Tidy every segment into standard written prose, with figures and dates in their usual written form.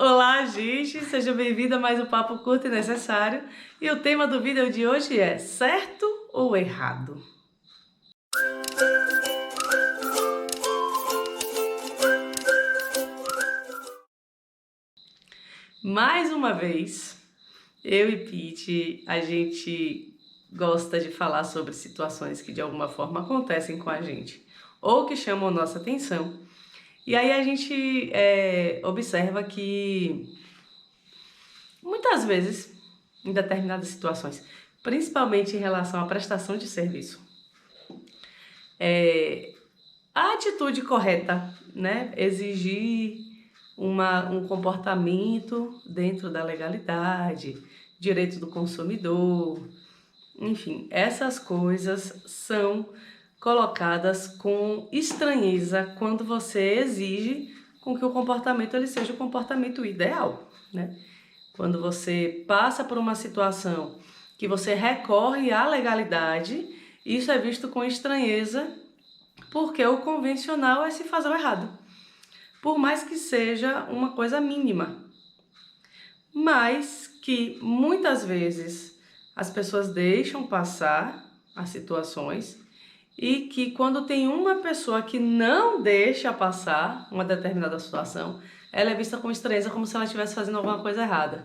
Olá, gente! Seja bem-vindo a mais um Papo Curto e Necessário. E o tema do vídeo de hoje é certo ou errado? Mais uma vez, eu e Pete, a gente gosta de falar sobre situações que de alguma forma acontecem com a gente ou que chamam nossa atenção. E aí a gente observa que muitas vezes, em determinadas situações, principalmente em relação à prestação de serviço, a atitude correta, né? Exigir um comportamento dentro da legalidade, direito do consumidor, enfim, essas coisas são colocadas com estranheza quando você exige com que o comportamento ele seja o comportamento ideal, né? Quando você passa por uma situação que você recorre à legalidade, isso é visto com estranheza, porque o convencional é se fazer o errado, por mais que seja uma coisa mínima, mas que muitas vezes as pessoas deixam passar as situações e que quando tem uma pessoa que não deixa passar uma determinada situação, ela é vista com estranheza como se ela estivesse fazendo alguma coisa errada.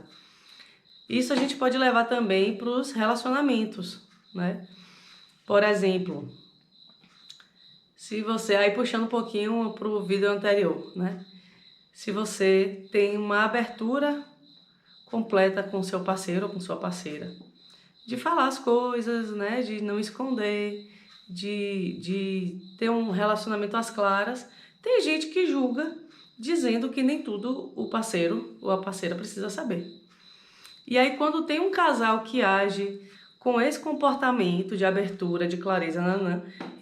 Isso a gente pode levar também para os relacionamentos, né? Por exemplo, se você, aí puxando um pouquinho para o vídeo anterior, né? Se você tem uma abertura completa com seu parceiro ou com sua parceira, de falar as coisas, né? De não esconder, de ter um relacionamento às claras, tem gente que julga dizendo que nem tudo o parceiro ou a parceira precisa saber. E aí quando tem um casal que age com esse comportamento de abertura, de clareza,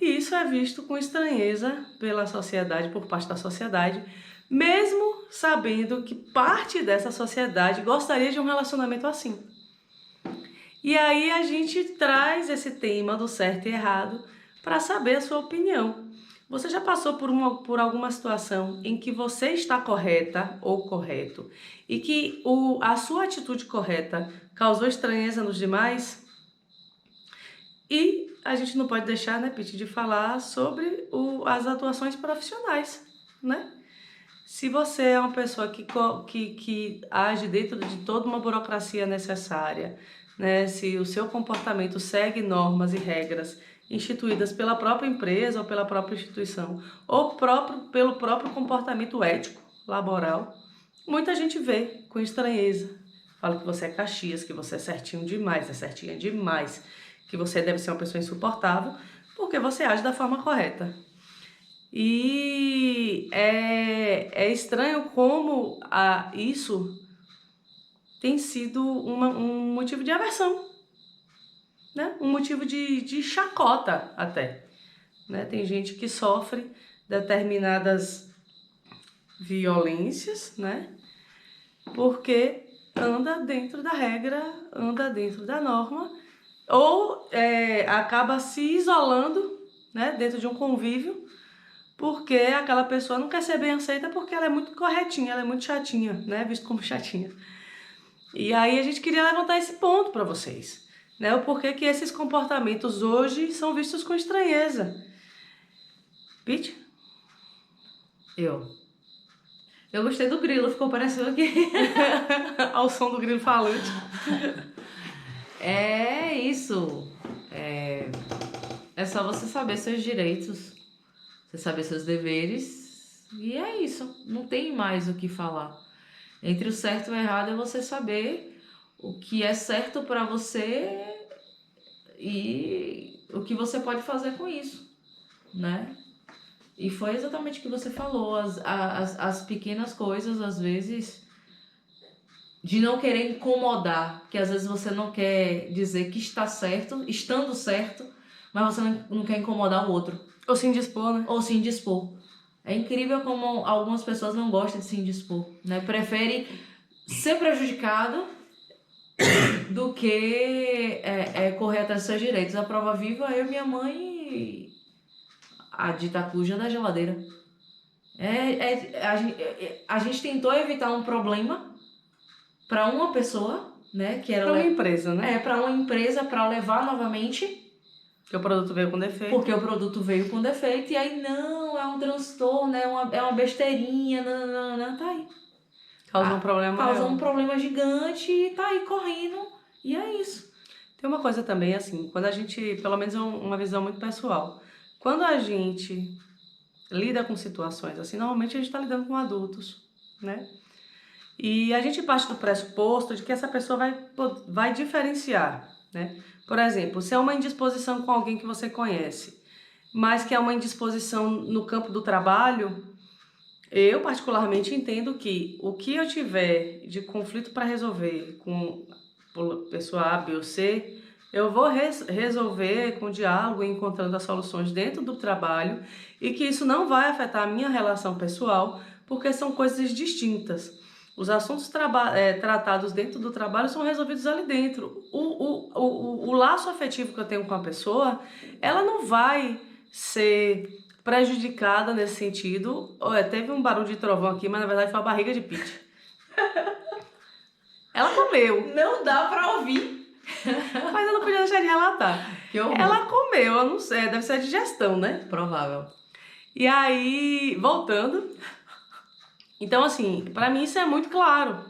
e isso é visto com estranheza pela sociedade, por parte da sociedade, mesmo sabendo que parte dessa sociedade gostaria de um relacionamento assim. E aí a gente traz esse tema do certo e errado para saber a sua opinião. Você já passou por alguma situação em que você está correta ou correto e que a sua atitude correta causou estranheza nos demais? E a gente não pode deixar, né, Pete, de falar sobre as atuações profissionais, né? Se você é uma pessoa que age dentro de toda uma burocracia necessária, né? Se o seu comportamento segue normas e regras instituídas pela própria empresa ou pela própria instituição, ou pelo próprio comportamento ético, laboral, muita gente vê com estranheza. Fala que você é Caxias, que você é certinho demais, é certinha demais, que você deve ser uma pessoa insuportável, porque você age da forma correta. E é estranho como isso tem sido um motivo de aversão, né? Um motivo de chacota até, né? Tem gente que sofre determinadas violências, né? Porque anda dentro da regra, anda dentro da norma, ou acaba se isolando, né? Dentro de um convívio, porque aquela pessoa não quer ser bem aceita porque ela é muito corretinha, ela é muito chatinha, né? Visto como chatinha. E aí a gente queria levantar esse ponto para vocês, né? O porquê que esses comportamentos hoje são vistos com estranheza. Pete? Eu gostei do grilo, ficou parecendo aqui. Ao som do grilo falante. É isso. É só você saber seus direitos, você saber seus deveres. E é isso. Não tem mais o que falar. Entre o certo e o errado é você saber o que é certo pra você e o que você pode fazer com isso, né? E foi exatamente o que você falou. As pequenas coisas, às vezes, de não querer incomodar, porque às vezes você não quer dizer que está certo, estando certo, mas você não quer incomodar o outro. Ou se indispor, né? Ou se indispor. É incrível como algumas pessoas não gostam de se indispor, né? Prefere ser prejudicado do que correr atrás dos seus direitos. A prova viva, eu, minha mãe, a dita cuja da geladeira. A gente tentou evitar um problema para uma pessoa, né? Que era Para uma empresa, né? para uma empresa, para levar novamente. Porque o produto veio com defeito. Porque o produto veio com defeito, e aí não, é um transtorno, é uma besteirinha, não, tá aí. Causa um problema Causa maior. um problema gigante e tá aí correndo, e é isso. Tem uma coisa também, assim, quando a gente, pelo menos uma visão muito pessoal, quando a gente lida com situações assim, normalmente a gente está lidando com adultos, né? E a gente parte do pressuposto de que essa pessoa vai diferenciar, né? Por exemplo, se é uma indisposição com alguém que você conhece, mas que é uma indisposição no campo do trabalho, eu particularmente entendo que o que eu tiver de conflito para resolver com pessoa A, B ou C, eu vou resolver com diálogo, encontrando as soluções dentro do trabalho e que isso não vai afetar a minha relação pessoal, porque são coisas distintas. Os assuntos tratados dentro do trabalho são resolvidos ali dentro. O laço afetivo que eu tenho com a pessoa, ela não vai ser prejudicada nesse sentido. Teve um barulho de trovão aqui, mas na verdade foi a barriga de Pete. Ela comeu. Não dá pra ouvir. Mas eu não podia deixar de relatar. Que horror. Ela comeu, eu não sei, deve ser a digestão, né? Provável. E aí, voltando. Então, assim, pra mim isso é muito claro.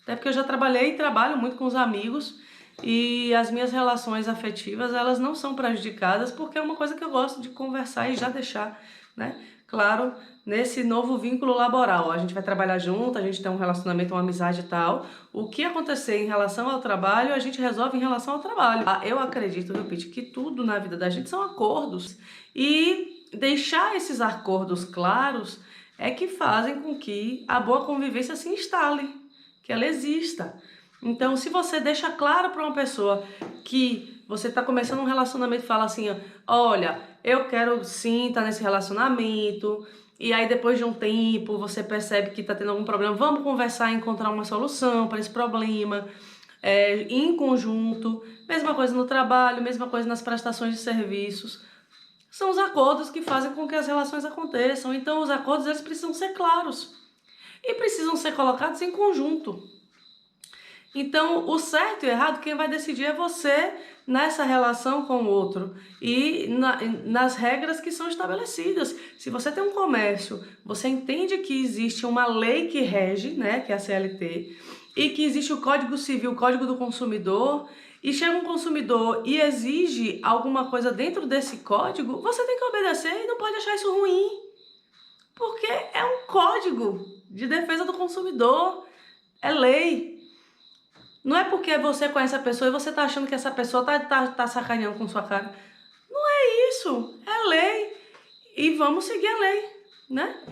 Até porque eu já trabalhei e trabalho muito com os amigos. E as minhas relações afetivas, elas não são prejudicadas porque é uma coisa que eu gosto de conversar e já deixar, né? Claro, nesse novo vínculo laboral. A gente vai trabalhar junto, a gente tem um relacionamento, uma amizade e tal. O que acontecer em relação ao trabalho, a gente resolve em relação ao trabalho. Eu acredito, viu, Pete, que tudo na vida da gente são acordos. E deixar esses acordos claros é que fazem com que a boa convivência se instale, que ela exista. Então, se você deixa claro para uma pessoa que você está começando um relacionamento e fala assim, olha, eu quero sim estar nesse relacionamento, e aí depois de um tempo você percebe que está tendo algum problema, vamos conversar e encontrar uma solução para esse problema, em conjunto, mesma coisa no trabalho, mesma coisa nas prestações de serviços. São os acordos que fazem com que as relações aconteçam. Então, os acordos eles precisam ser claros e precisam ser colocados em conjunto. Então, o certo e o errado, quem vai decidir é você nessa relação com o outro e nas regras que são estabelecidas. Se você tem um comércio, você entende que existe uma lei que rege, né, que é a CLT, e que existe o Código Civil, o Código do Consumidor, e chega um consumidor e exige alguma coisa dentro desse código, você tem que obedecer e não pode achar isso ruim, porque é um código de defesa do consumidor, é lei. Não é porque você conhece a pessoa e você tá achando que essa pessoa tá sacaneando com sua cara. Não é isso, é lei. E vamos seguir a lei, né?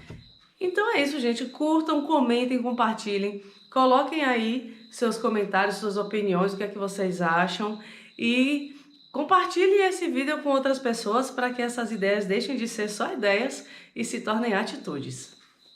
Então é isso, gente. Curtam, comentem, compartilhem. Coloquem aí seus comentários, suas opiniões, o que é que vocês acham. E compartilhem esse vídeo com outras pessoas para que essas ideias deixem de ser só ideias e se tornem atitudes.